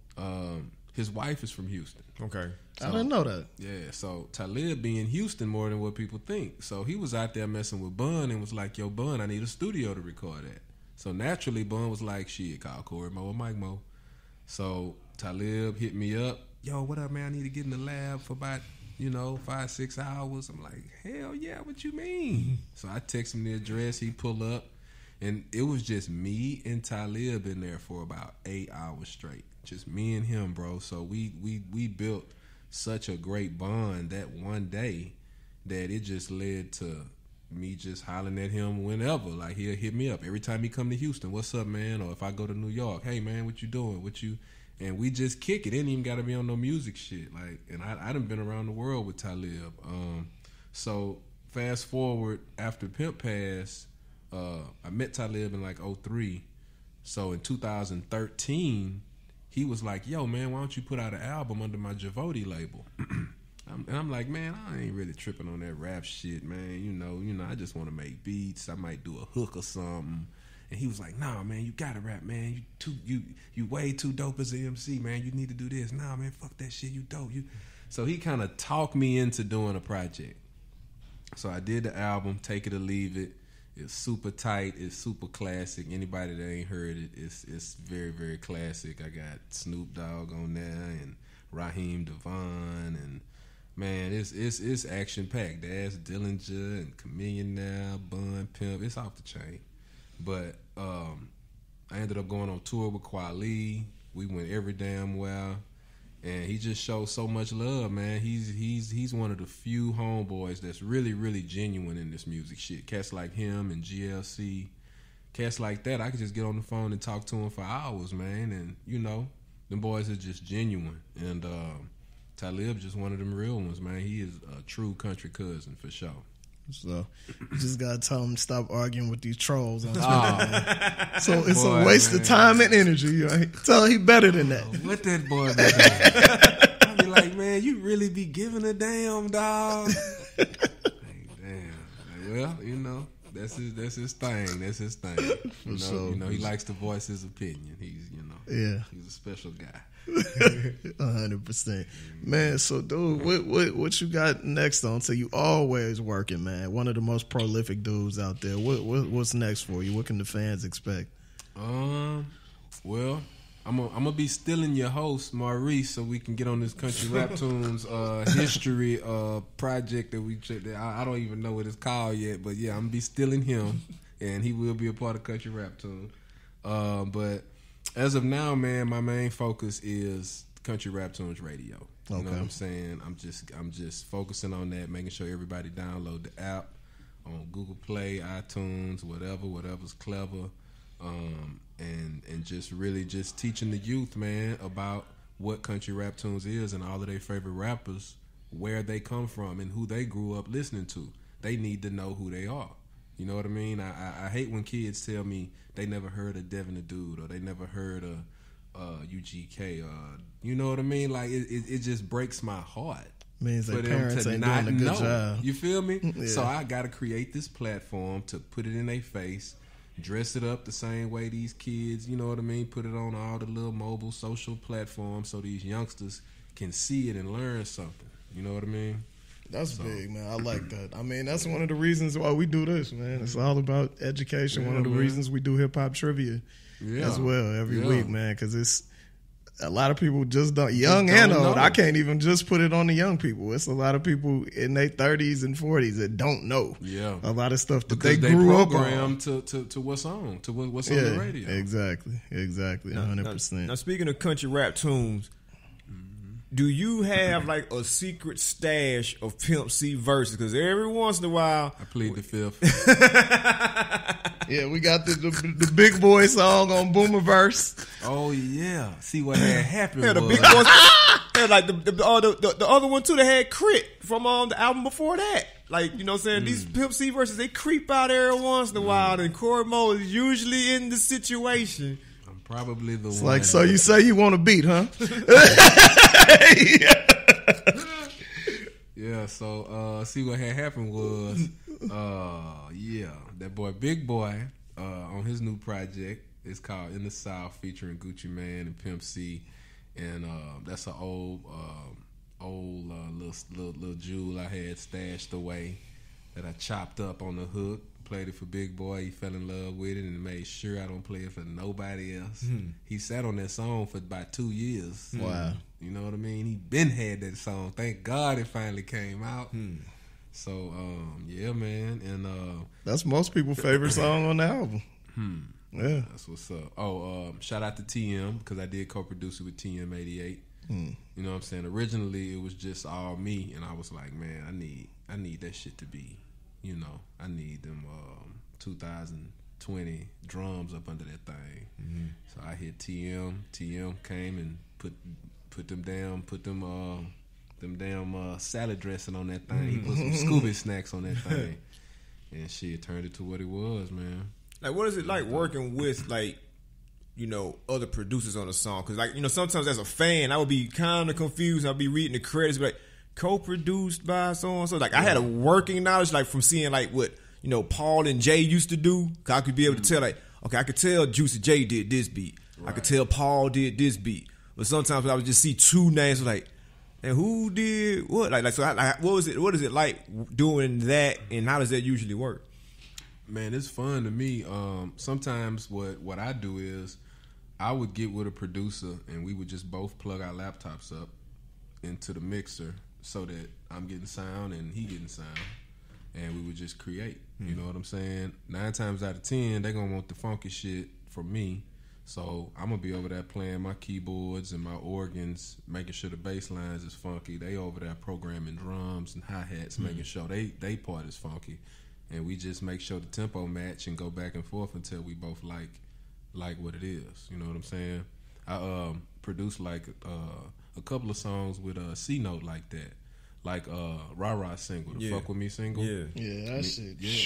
His wife is from Houston. Okay. So, I didn't know that. Yeah, so Talib be in Houston more than what people think. So he was out there messing with Bun and was like, "Yo, Bun, I need a studio to record at." So naturally, Bun was like, "Shit, call Cory Mo or Mike Mo." So Talib hit me up. "Yo, what up, man? I need to get in the lab for about 5-6 hours." I'm like, "Hell yeah, what you mean?" So I text him the address. He pull up. And it was just me and Talib in there for about 8 hours straight. Just me and him, bro. So we built such a great bond that one day that it just led to me just hollering at him whenever. Like, he'll hit me up every time he come to Houston. What's up, man? Or if I go to New York, hey man, what you doing? And we just kick it. It ain't even got to be on no music shit. Like, and I done been around the world with Talib. So fast forward after Pimp passed, I met Talib in like 2003. So in 2013, he was like, yo, man, why don't you put out an album under my Javoti label? And I'm like, man, I ain't really tripping on that rap shit, man. You know, I just want to make beats. I might do a hook or something. And he was like, nah, man, you gotta rap, man. You way too dope as an MC, man. You need to do this. Nah, man, fuck that shit. You dope. So he kind of talked me into doing a project. So I did the album, Take It or Leave It. It's super tight. It's super classic. Anybody that ain't heard it, it's very, very classic. I got Snoop Dogg on there and Raheem Devon, and man, it's action packed. That's Dillinger and Chameleon now, Bun Pimp. It's off the chain. But I ended up going on tour with Kweli. We went every damn well. And he just showed so much love, man. He's one of the few homeboys that's really, really genuine in this music shit. Cats like him and GLC, cats like that, I could just get on the phone and talk to him for hours, man. And, you know, them boys are just genuine. And Talib just one of them real ones, man. He is a true country cousin for sure. So you just gotta tell him to stop arguing with these trolls on Twitter. So it's a waste of time and energy. Right? Tell him he better than that. What that boy be doing? I be like, man, you really be giving a damn, dog. Like, damn. Well, you know, that's his thing. That's his thing. You know, he likes to voice his opinion. He's a special guy. 100%, man. So, dude, what you got next on? So you always working, man. One of the most prolific dudes out there. What's next for you? What can the fans expect? Well, I'm gonna be stealing your host Maurice, so we can get on this Country Rap Tunes history project that we. I don't even know what it's called yet, but yeah, I'm gonna be stealing him, and he will be a part of Country Rap Tunes. But as of now, man, my main focus is Country Rap Tunes Radio. You know what I'm saying? I'm just focusing on that, making sure everybody download the app on Google Play, iTunes, whatever's clever, and just really just teaching the youth, man, about what Country Rap Tunes is and all of their favorite rappers, where they come from and who they grew up listening to. They need to know who they are. You know what I mean? I hate when kids tell me they never heard of Devin the Dude or they never heard of UGK. You know what I mean? Like, it just breaks my heart. Means their parents ain't doing a good job. You feel me? Yeah. So I got to create this platform to put it in their face, dress it up the same way these kids, you know what I mean? Put it on all the little mobile social platforms so these youngsters can see it and learn something. You know what I mean? That's big, man. I like that. I mean, that's one of the reasons why we do this, man. It's all about education. Yeah, one of the reasons we do hip hop trivia as well every week, man, because it's a lot of people just don't, young and old. I can't even just put it on the young people. It's a lot of people in their 30s and 40s that don't know a lot of stuff that because they grew up on. To what's on, to what's on the radio. Exactly, 100%. Now, speaking of Country Rap Tunes, do you have like a secret stash of Pimp C verses? Because every once in a while, I plead the fifth. Yeah, we got the Big Boy song on Boomerverse. Oh yeah, see what had happened. The Big Boys. Yeah, like the other one too that had Crit from the album before that. Like, you know what I'm saying? These Pimp C verses, they creep out every once in a while, and Cory Mo is usually in the situation. I'm probably the one. It's like, so you say you want to beat, huh? Yeah, so see what had happened was that boy Big Boy on his new project, it's called In the South, featuring Gucci Mane and Pimp C, and that's an old little jewel I had stashed away that I chopped up on the hook, played it for Big Boy. He fell in love with it and made sure I don't play it for nobody else. He sat on that song for about 2 years. Wow. You know what I mean? He been had that song. Thank God it finally came out. So, yeah, man. And that's most people's favorite song on the album. Yeah. That's what's up. Oh, shout out to TM because I did co-produce it with TM88. You know what I'm saying? Originally, it was just all me, and I was like, man, I need that shit to be, you know, I need them 2020 drums up under that thing. So I hit TM. TM came and put them damn salad dressing on that thing. He put some Scooby snacks on that thing, and shit turned it to what it was, man. Like, what is it like working with, like, you know, other producers on a song? Because, like, you know, sometimes as a fan, I would be kind of confused. I'd be reading the credits, be like, co-produced by so-and-so. Like, I had a working knowledge, like, from seeing, like, what, you know, Paul and Jay used to do. Cause I could be able to tell, like, okay, I could tell Juicy J did this beat. Right. I could tell Paul did this beat. But sometimes I would just see two names, like, and who did what? Like so, what is it like doing that, and how does that usually work? Man, it's fun to me. Sometimes what I do is I would get with a producer and we would just both plug our laptops up into the mixer so that I'm getting sound and he getting sound, and we would just create. You know what I'm saying? 9 times out of 10, they gonna want the funky shit from me. So I'm gonna be over there playing my keyboards and my organs, making sure the bass lines is funky. They over there programming drums and hi-hats, making sure they part is funky. And we just make sure the tempo match and go back and forth until we both like what it is. You know what I'm saying? I produced like a couple of songs with a C note like that, like Rah single, the Fuck With Me single. Yeah, that shit. Yeah,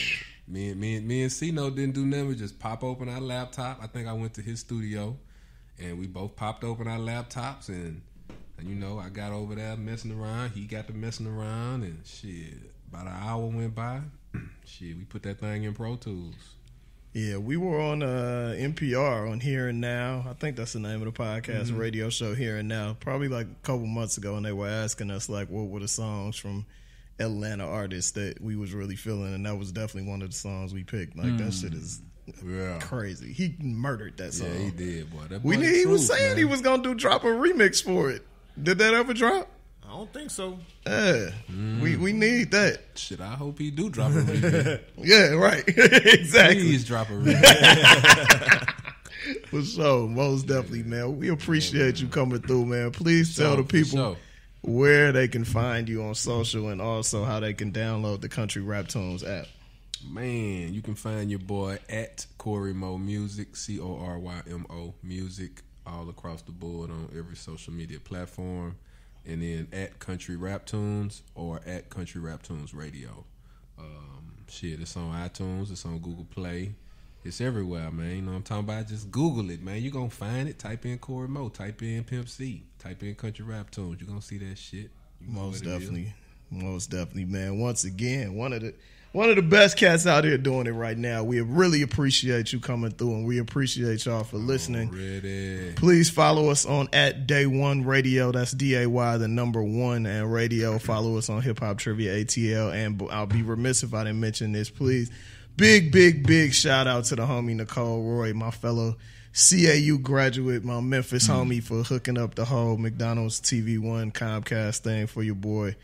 me and C note didn't do nothing. We just pop open our laptop. I think I went to his studio, and we both popped open our laptops, and you know, I got over there messing around. He got to messing around, and shit. About an hour went by. Shit, we put that thing in Pro Tools. Yeah, we were on NPR on Here and Now. I think that's the name of the podcast, radio show Here and Now. Probably like a couple months ago, and they were asking us like, what were the songs from Atlanta artists that we was really feeling, and that was definitely one of the songs we picked. Like that shit is crazy. He murdered that song. Yeah, he did, boy. That boy he was saying he was gonna drop a remix for it. Did that ever drop? I don't think so. Yeah, we need that. Shit, I hope he do drop a remix. Yeah, right. Exactly. Please drop a remix. For sure, most definitely, man. We appreciate you coming through, man. Please tell the people where they can find you on social, and also how they can download the Country Rap Tunes app. Man, you can find your boy at Cory Mo Music, CORYMO Music, all across the board on every social media platform. And then at Country Rap Tunes or at Country Rap Tunes Radio. Shit, it's on iTunes, it's on Google Play. It's everywhere, man. You know what I'm talking about? Just Google it, man. You're going to find it. Type in Cory Mo. Type in Pimp C. Type in Country Rap Tunes. You're going to see that shit. Most definitely. Most definitely, man. Once again, one of the best cats out here doing it right now. We really appreciate you coming through, and we appreciate y'all for listening. Already. Please follow us on at Day One Radio. That's DAY, the number 1, and radio. Follow us on Hip Hop Trivia ATL. And I'll be remiss if I didn't mention this. Please, big shout out to the homie Nicole Roy, my fellow CAU graduate, my Memphis homie, for hooking up the whole McDonald's TV1 Comcast thing for your boy.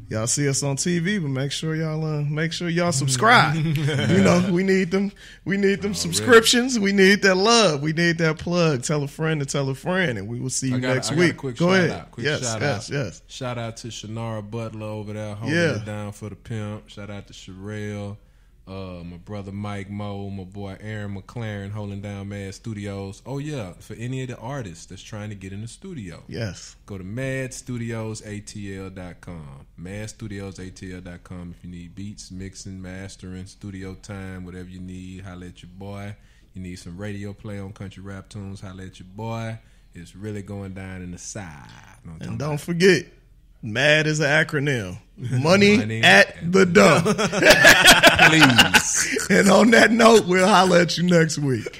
Y'all see us on TV, but make sure y'all subscribe. You know, we need them subscriptions. We need that love. We need that plug. Tell a friend to tell a friend, and we will see you next week. Go ahead. Yes. Shout out to Shanara Butler over there holding it down for the pimp. Shout out to Sherelle. My brother Mike Mo, my boy Aaron McLaren holding down Mad Studios. Oh yeah, for any of the artists that's trying to get in the studio. Yes. Go to madstudiosatl.com. madstudiosatl.com if you need beats, mixing, mastering, studio time, whatever you need, holla at your boy. You need some radio play on Country Rap Tunes, holla at your boy. It's really going down in the side. And don't forget, MAD is an acronym. Money at the dump. Please. And on that note, we'll holler at you next week.